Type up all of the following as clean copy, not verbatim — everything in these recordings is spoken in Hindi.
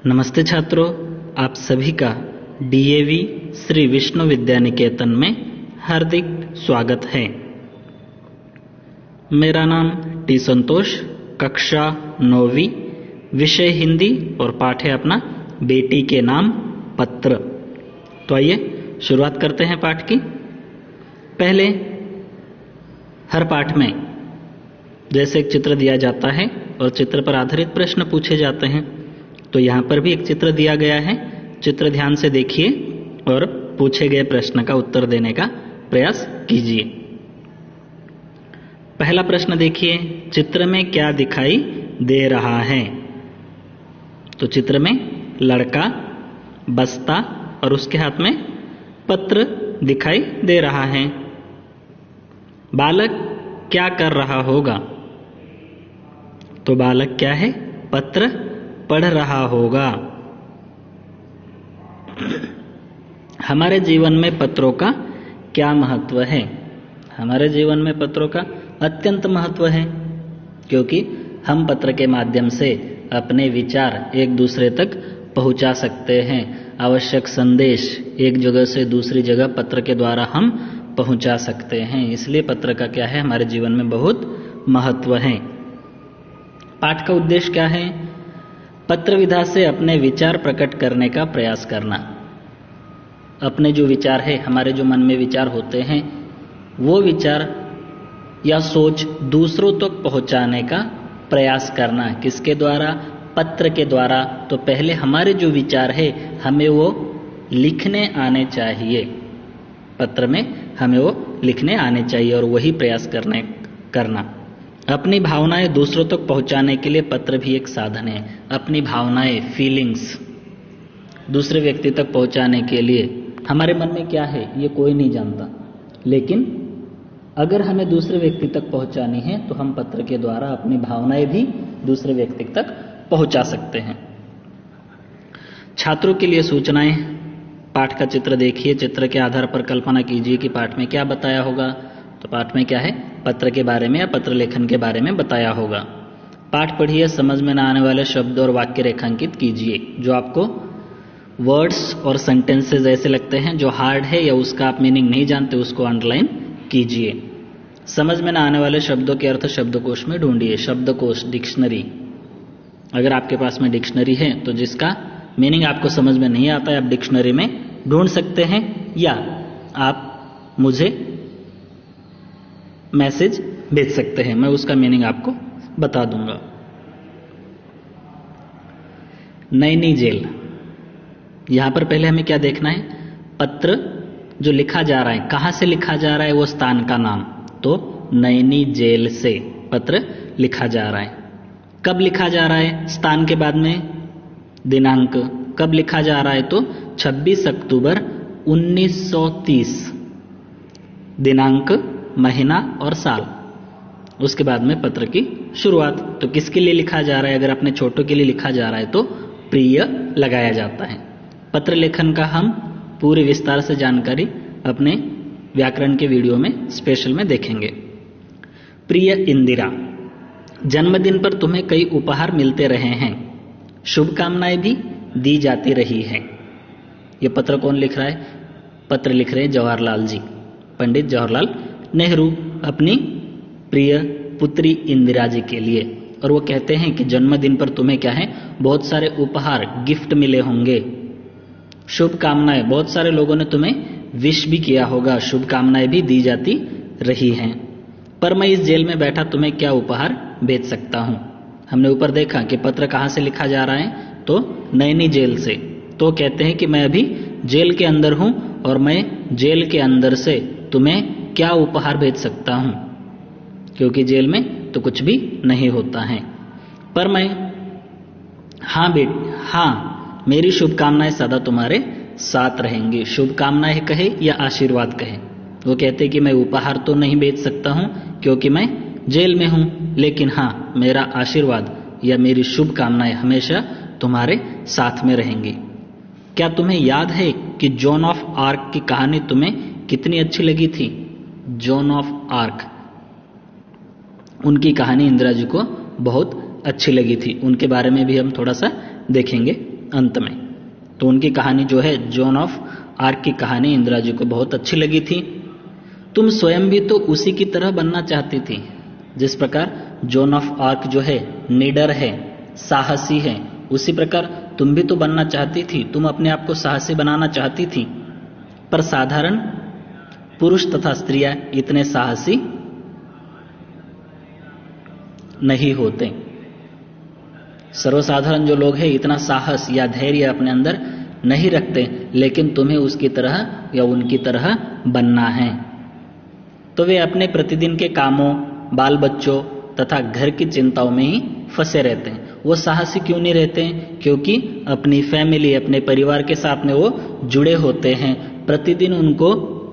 नमस्ते छात्रों, आप सभी का डीएवी श्री विष्णु विद्या निकेतन में हार्दिक स्वागत है। मेरा नाम टी संतोष, कक्षा 9वीं, विषय हिंदी और पाठ है अपना बेटी के नाम पत्र। तो आइए शुरुआत करते हैं पाठ की। पहले हर पाठ में जैसे एक चित्र दिया जाता है और चित्र पर आधारित प्रश्न पूछे जाते हैं, तो यहाँ पर भी एक चित्र दिया गया है। चित्र ध्यान से देखिए और पूछे गए प्रश्न का उत्तर देने का प्रयास कीजिए। पहला प्रश्न देखिए, चित्र में क्या दिखाई दे रहा है? तो चित्र में लड़का, बस्ता और उसके हाथ में पत्र दिखाई दे रहा है। बालक क्या कर रहा होगा? तो बालक क्या है? पत्र पढ़ रहा होगा। हमारे जीवन में पत्रों का क्या महत्व है? हमारे जीवन में पत्रों का अत्यंत महत्व है, क्योंकि हम पत्र के माध्यम से अपने विचार एक दूसरे तक पहुंचा सकते हैं। आवश्यक संदेश एक जगह से दूसरी जगह पत्र के द्वारा हम पहुंचा सकते हैं। इसलिए पत्र का क्या है, हमारे जीवन में बहुत महत्व है। पाठ का उद्देश्य क्या है? पत्र विधा से अपने विचार प्रकट करने का प्रयास करना। अपने जो विचार है, हमारे जो मन में विचार होते हैं, वो विचार या सोच दूसरों तक पहुंचाने का प्रयास करना। किसके द्वारा? पत्र के द्वारा। तो पहले हमारे जो विचार है हमें वो लिखने आने चाहिए। पत्र में हमें वो लिखने आने चाहिए और वही प्रयास करना। अपनी भावनाएं दूसरों तक पहुंचाने के लिए पत्र भी एक साधन है। अपनी भावनाएं, फीलिंग्स दूसरे व्यक्ति तक पहुंचाने के लिए हमारे मन में क्या है ये कोई नहीं जानता, लेकिन अगर हमें दूसरे व्यक्ति तक पहुंचानी है तो हम पत्र के द्वारा अपनी भावनाएं भी दूसरे व्यक्ति तक पहुंचा सकते हैं। छात्रों के लिए सूचनाएं। पाठ का चित्र देखिए, चित्र के आधार पर कल्पना कीजिए कि पाठ में क्या बताया होगा। तो पाठ में क्या है? पत्र के बारे में या पत्र लेखन के बारे में बताया होगा। पाठ पढ़िए, समझ में न आने वाले शब्द और वाक्य रेखांकित कीजिए। जो आपको वर्ड्स और सेंटेंसेस ऐसे लगते हैं जो हार्ड है या उसका आप मीनिंग नहीं जानते, उसको अंडरलाइन कीजिए। समझ में न आने वाले शब्दों के अर्थ शब्दकोश में ढूंढिए। शब्दकोश, डिक्शनरी। अगर आपके पास में डिक्शनरी है तो जिसका मीनिंग आपको समझ में नहीं आता है, आप डिक्शनरी में ढूंढ सकते हैं, या आप मुझे मैसेज भेज सकते हैं, मैं उसका मीनिंग आपको बता दूंगा। नैनी जेल। यहां पर पहले हमें क्या देखना है? पत्र जो लिखा जा रहा है, कहां से लिखा जा रहा है? वो स्थान का नाम। तो नैनी जेल से पत्र लिखा जा रहा है। कब लिखा जा रहा है? स्थान के बाद में दिनांक। कब लिखा जा रहा है? तो 26 अक्टूबर 1930। दिनांक, महीना और साल। उसके बाद में पत्र की शुरुआत। तो किसके लिए लिखा जा रहा है? अगर अपने छोटों के लिए लिखा जा रहा है तो प्रिय लगाया जाता है। पत्र लेखन का हम पूरी विस्तार से जानकारी अपने व्याकरण के वीडियो में स्पेशल में देखेंगे। प्रिय इंदिरा, जन्मदिन पर तुम्हें कई उपहार मिलते रहे हैं, शुभकामनाएं भी दी जाती रही है। यह पत्र कौन लिख रहा है? पत्र लिख रहे हैं जवाहरलाल जी, पंडित जवाहरलाल नेहरू, अपनी प्रिय पुत्री इंदिरा जी के लिए। और वो कहते हैं कि जन्मदिन पर तुम्हें क्या है, बहुत सारे उपहार, गिफ्ट मिले होंगे, शुभकामनाएं, बहुत सारे लोगों ने तुम्हें विश भी किया होगा, शुभकामनाएं भी दी जाती रही हैं। पर मैं इस जेल में बैठा तुम्हें क्या उपहार भेज सकता हूं? हमने ऊपर देखा कि पत्र कहां से लिखा जा रहा है, तो नैनी जेल से। तो कहते हैं कि मैं अभी जेल के अंदर हूं और मैं जेल के अंदर से तुम्हें क्या उपहार भेज सकता हूं, क्योंकि जेल में तो कुछ भी नहीं होता है। पर मैं, हाँ, मेरी शुभकामनाएं सदा तुम्हारे साथ रहेंगी। शुभकामनाएं कहे या आशीर्वाद कहे, वो कहते कि मैं उपहार तो नहीं भेज सकता हूं क्योंकि मैं जेल में हूं, लेकिन हाँ, मेरा आशीर्वाद या मेरी शुभकामनाएं हमेशा तुम्हारे साथ में रहेंगी। क्या तुम्हें याद है कि जॉन ऑफ आर्क की कहानी तुम्हें कितनी अच्छी लगी थी? जॉन ऑफ आर्क, उनकी कहानी इंदिरा जी को बहुत अच्छी लगी थी। उनके बारे में भी हम थोड़ा सा देखेंगे। अंत में। तो उनकी कहानी जो है जॉन ऑफ आर्क की कहानी इंदिरा जी को बहुत अच्छी लगी थी। तुम स्वयं भी तो उसी की तरह बनना चाहती थी, जिस प्रकार जॉन ऑफ आर्क जो है निडर है, साहसी है, उसी प्रकार तुम भी तो बनना चाहती थी। तुम अपने आप को साहसी बनाना चाहती थी, पर साधारण पुरुष तथा स्त्रियां इतने साहसी नहीं होते। सर्वसाधारण जो लोग हैं इतना साहस या धैर्य अपने अंदर नहीं रखते, लेकिन तुम्हें उसकी तरह या उनकी तरह बनना है। तो वे अपने प्रतिदिन के कामों, बाल बच्चों तथा घर की चिंताओं में ही फंसे रहते हैं। वो साहसी क्यों नहीं रहते हैं? क्योंकि अपनी फैमिली, अपने परिवार के साथ में वो जुड़े होते हैं। प्रतिदिन उनको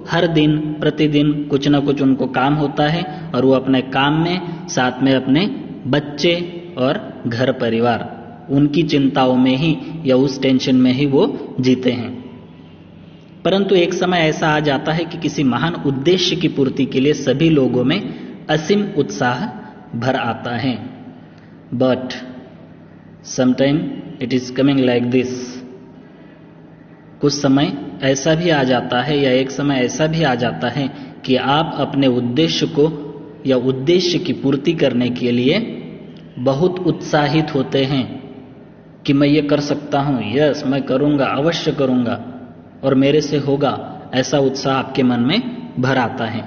हर दिन प्रतिदिन कुछ ना कुछ उनको काम होता है, और वो अपने काम में साथ में अपने बच्चे और घर परिवार, उनकी चिंताओं में ही या उस टेंशन में ही वो जीते हैं। परंतु एक समय ऐसा आ जाता है कि किसी महान उद्देश्य की पूर्ति के लिए सभी लोगों में असीम उत्साह भर आता है। But sometime it is coming like this. कुछ समय ऐसा भी आ जाता है या एक समय ऐसा भी आ जाता है कि आप अपने उद्देश्य को या उद्देश्य की पूर्ति करने के लिए बहुत उत्साहित होते हैं कि मैं ये कर सकता हूँ, यस मैं करूँगा, अवश्य करूँगा और मेरे से होगा, ऐसा उत्साह आपके मन में भर आता है।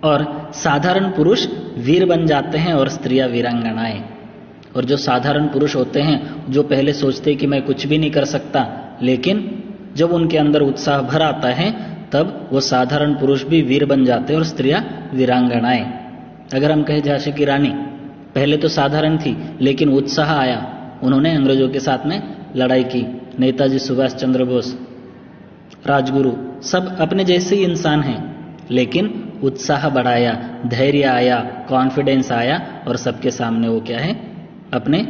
और साधारण पुरुष वीर बन जाते हैं और स्त्रियां वीरांगनाएं। और जो साधारण पुरुष होते हैं, जो पहले सोचते हैं कि मैं कुछ भी नहीं कर सकता, लेकिन जब उनके अंदर उत्साह भर आता है तब वो साधारण पुरुष भी वीर बन जाते हैं और स्त्रियां वीरांगनाएं। अगर हम कहें झांसी की रानी पहले तो साधारण थी, लेकिन उत्साह आया, उन्होंने अंग्रेजों के साथ में लड़ाई की। नेताजी सुभाष चंद्र बोस, राजगुरु, सब अपने जैसे ही इंसान हैं, लेकिन उत्साह बढ़ाया, धैर्य आया, कॉन्फिडेंस आया और सबके सामने वो क्या है, अपने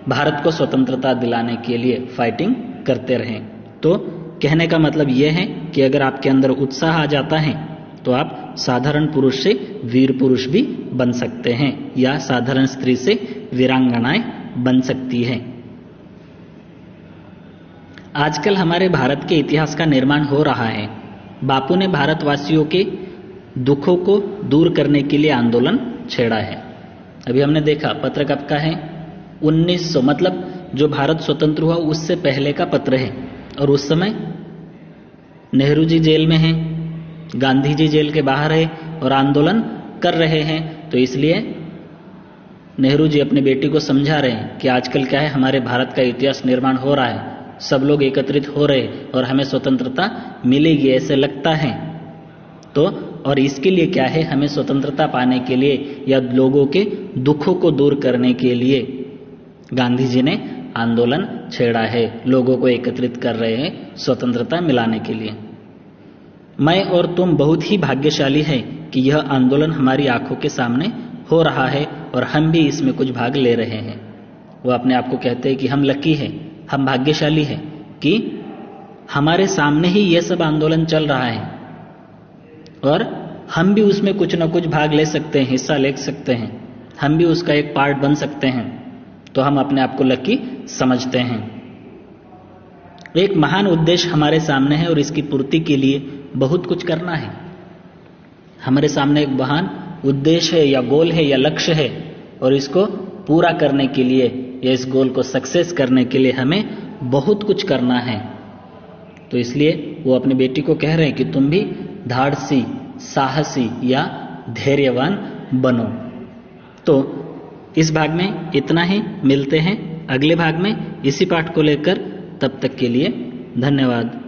भारत को स्वतंत्रता दिलाने के लिए फाइटिंग करते रहे। तो कहने का मतलब यह है कि अगर आपके अंदर उत्साह आ जाता है तो आप साधारण पुरुष से वीर पुरुष भी बन सकते हैं, या साधारण स्त्री से वीरांगनाएं बन सकती हैं। आजकल हमारे भारत के इतिहास का निर्माण हो रहा है। बापू ने भारतवासियों के दुखों को दूर करने के लिए आंदोलन छेड़ा है। अभी हमने देखा पत्र कब का है, 1900, मतलब जो भारत स्वतंत्र हुआ उससे पहले का पत्र है। और उस समय नेहरू जी जेल में हैं, गांधी जी जेल के बाहर है और आंदोलन कर रहे हैं। तो इसलिए नेहरू जी अपनी बेटी को समझा रहे हैं कि आजकल क्या है, हमारे भारत का इतिहास निर्माण हो रहा है, सब लोग एकत्रित हो रहे हैं और हमें स्वतंत्रता मिलेगी ऐसे लगता है। तो और इसके लिए क्या है, हमें स्वतंत्रता पाने के लिए या लोगों के दुखों को दूर करने के लिए गांधी जी ने आंदोलन छेड़ा है, लोगों को एकत्रित कर रहे हैं स्वतंत्रता मिलाने के लिए। मैं और तुम बहुत ही भाग्यशाली हैं कि यह आंदोलन हमारी आंखों के सामने हो रहा है और हम भी इसमें कुछ भाग ले रहे हैं। वो अपने आप को कहते हैं कि हम लकी हैं, हम भाग्यशाली हैं कि हमारे सामने ही यह सब आंदोलन चल रहा है और हम भी उसमें कुछ ना कुछ भाग ले सकते हैं, हिस्सा ले सकते हैं, हम भी उसका एक पार्ट बन सकते हैं। तो हम अपने आप को लकी समझते हैं। एक महान उद्देश्य हमारे सामने है और इसकी पूर्ति के लिए बहुत कुछ करना है। हमारे सामने एक महान उद्देश्य है या गोल है या लक्ष्य है, और इसको पूरा करने के लिए या इस गोल को सक्सेस करने के लिए हमें बहुत कुछ करना है। तो इसलिए वो अपनी बेटी को कह रहे हैं कि तुम भी धाड़सी, साहसी या धैर्यवान बनो। तो इस भाग में इतना ही, मिलते हैं अगले भाग में इसी पाठ को लेकर। तब तक के लिए धन्यवाद।